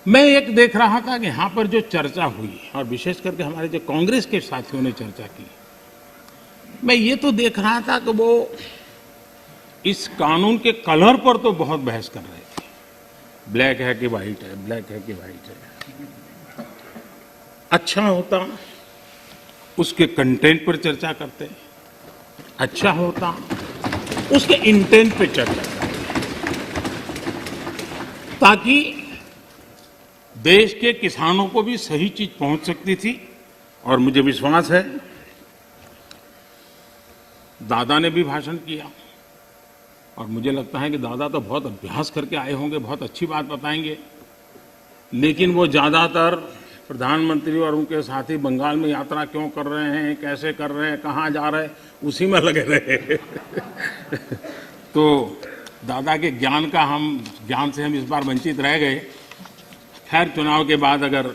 मैं एक देख रहा था कि यहाँ पर जो चर्चा हुई और विशेष करके हमारे जो कांग्रेस के साथियों ने चर्चा की, मैं ये तो देख रहा था कि वो इस कानून के कलर पर तो बहुत बहस कर रहे थे। ब्लैक है कि वाइट है, ब्लैक है कि वाइट है। अच्छा होता उसके कंटेंट पर चर्चा करते, अच्छा होता उसके इंटेंट पर चर्चा करते, ताकि देश के किसानों को भी सही चीज पहुंच सकती थी। और मुझे विश्वास है दादा ने भी भाषण किया और मुझे लगता है कि दादा तो बहुत अभ्यास करके आए होंगे, बहुत अच्छी बात बताएंगे। लेकिन वो ज्यादातर प्रधानमंत्री और उनके साथी बंगाल में यात्रा क्यों कर रहे हैं, कैसे कर रहे हैं, कहाँ जा रहे हैं, उसी में लगे रहे। तो दादा के ज्ञान से हम इस बार वंचित रह गए। खैर, चुनाव के बाद अगर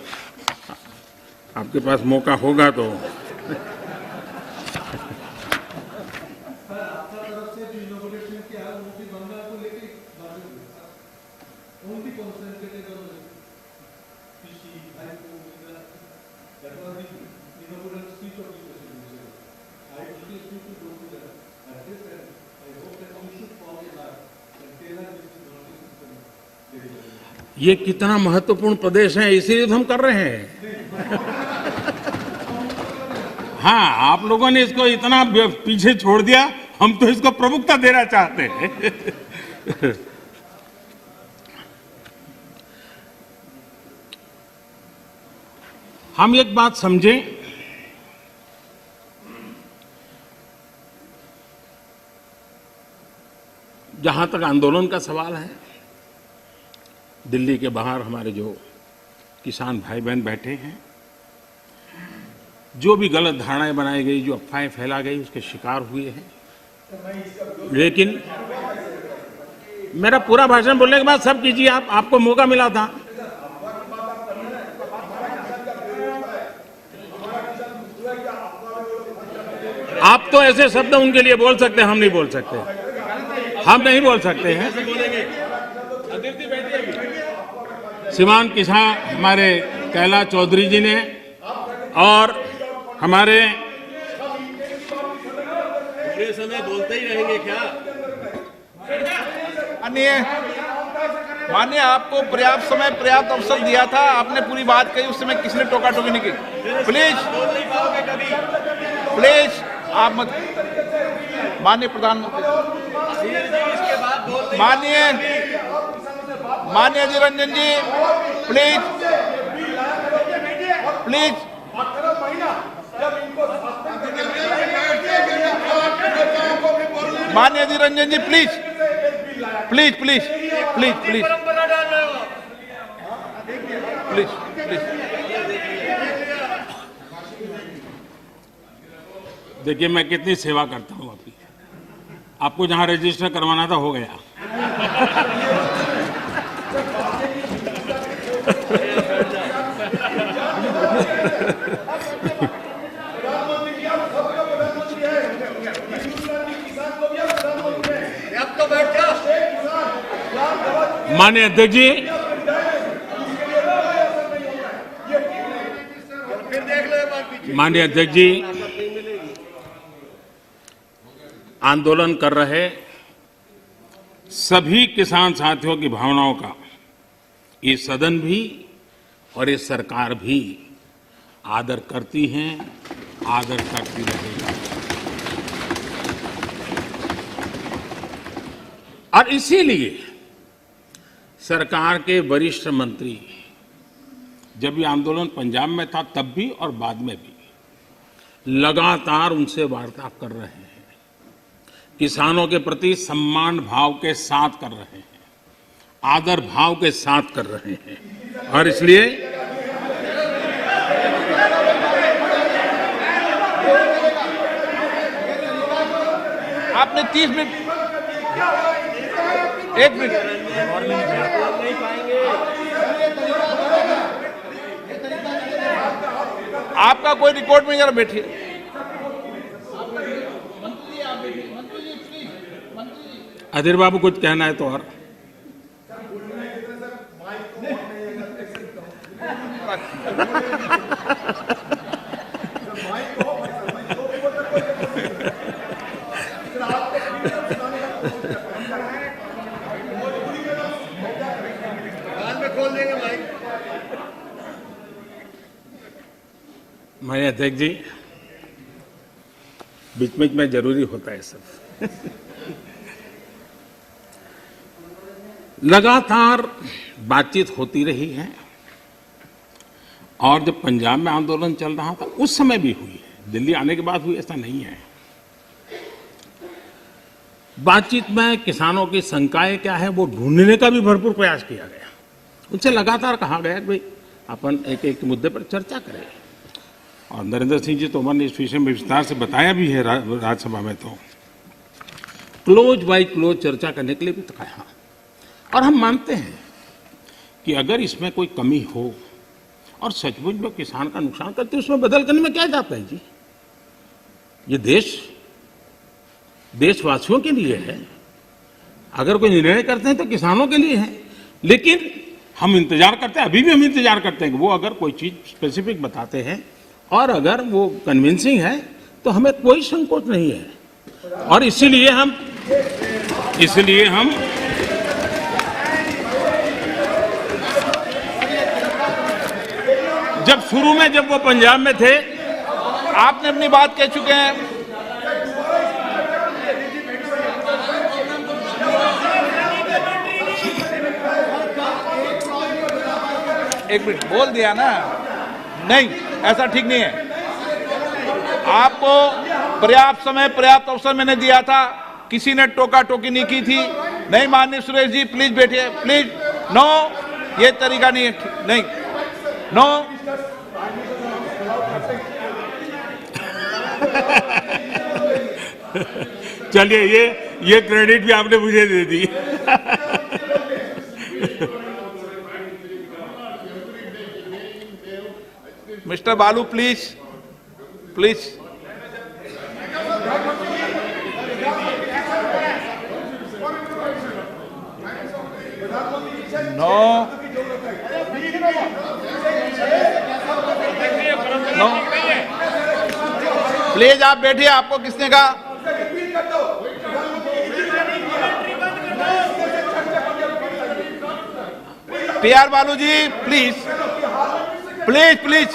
आपके पास मौका होगा तो ये कितना महत्वपूर्ण प्रदेश है, इसीलिए तो हम कर रहे हैं। हाँ, आप लोगों ने इसको इतना पीछे छोड़ दिया, हम तो इसको प्रमुखता देना चाहते हैं। हम एक बात समझें, जहां तक आंदोलन का सवाल है, दिल्ली के बाहर हमारे जो किसान भाई बहन बैठे हैं, जो भी गलत धारणाएं बनाई गई, जो अफवाहें फैला गई, उसके शिकार हुए हैं। लेकिन मेरा पूरा भाषण बोलने के बाद सब कीजिए, आपको मौका मिला था। आप तो ऐसे शब्द उनके लिए बोल सकते हैं, हम नहीं बोल सकते, हम नहीं बोल सकते हैं। श्रीमान किसान हमारे कैलाश चौधरी जी ने और हमारे समय बोलते ही रहेंगे क्या? माननीय, आपको पर्याप्त समय, पर्याप्त अवसर दिया था, आपने पूरी बात कही, उस समय किसने टोका टोकी नहीं की। प्लीज आप मत। माननीय प्रधानमंत्री, माननीय अधीर रंजन जी, प्लीज माननीय अधीर रंजन जी, प्लीज। देखिए, मैं कितनी सेवा करता हूं आपकी। आपको जहां रजिस्टर करवाना था हो गया। माननीय अध्यक्ष जी, आंदोलन कर रहे सभी किसान साथियों की भावनाओं का ये सदन भी और ये सरकार भी आदर करती हैं, आदर करती रहेगी। और इसीलिए सरकार के वरिष्ठ मंत्री, जब ये आंदोलन पंजाब में था तब भी और बाद में भी, लगातार उनसे वार्ता कर रहे हैं, किसानों के प्रति सम्मान भाव के साथ कर रहे हैं, आदर भाव के साथ कर रहे हैं। और इसलिए आपने 30 मिनट, 1 मिनट आपका कोई रिकॉर्ड में, जरा बैठिए। अधीर बाबू कुछ कहना है तो और माननीय अध्यक्ष जी, बीच बीच में जरूरी होता है सब। लगातार बातचीत होती रही है और जब पंजाब में आंदोलन चल रहा था उस समय भी हुई है, दिल्ली आने के बाद हुई ऐसा नहीं है। बातचीत में किसानों की शंकाएं क्या है वो ढूंढने का भी भरपूर प्रयास किया गया। उनसे लगातार कहा गया कि भाई अपन एक एक मुद्दे पर चर्चा करें, और नरेंद्र सिंह जी तोमर ने इस विषय में विस्तार से बताया भी है राज्यसभा में। तो क्लोज बाय क्लोज चर्चा करने के लिए भी तो कहा, और हम मानते हैं कि अगर इसमें कोई कमी हो और सचमुच में किसान का नुकसान करते उसमें बदल करने में क्या जाता है जी। ये देशवासियों के लिए है, अगर कोई निर्णय करते हैं तो किसानों के लिए है। लेकिन हम इंतजार करते हैं, अभी भी हम इंतजार करते हैं कि वो अगर कोई चीज स्पेसिफिक बताते हैं और अगर वो कन्विंसिंग है तो हमें कोई संकोच नहीं है। और इसीलिए हम जब शुरू में जब वो पंजाब में थे, आपने अपनी बात कह चुके हैं। एक मिनट बोल दिया ना, नहीं ऐसा ठीक नहीं है। आपको पर्याप्त समय पर्याप्त अवसर मैंने दिया था, किसी ने टोका टोकी नहीं की थी। नहीं माननीय सुरेश जी प्लीज बैठिए, प्लीज। नो, ये तरीका नहीं है, नहीं, नो। चलिए ये क्रेडिट भी आपने मुझे दे दी। Mister Balu please, please. No, no, please आप बैठिए। आपको किसने कहा? PR Balu ji please, please please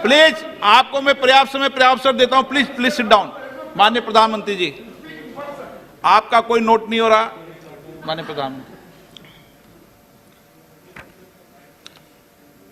please, आपको मैं पर्याप्त समय पर्याप्त अवसर देता हूं। Please please sit down. माननीय प्रधानमंत्री जी, आपका कोई नोट नहीं हो रहा। माननीय प्रधानमंत्री।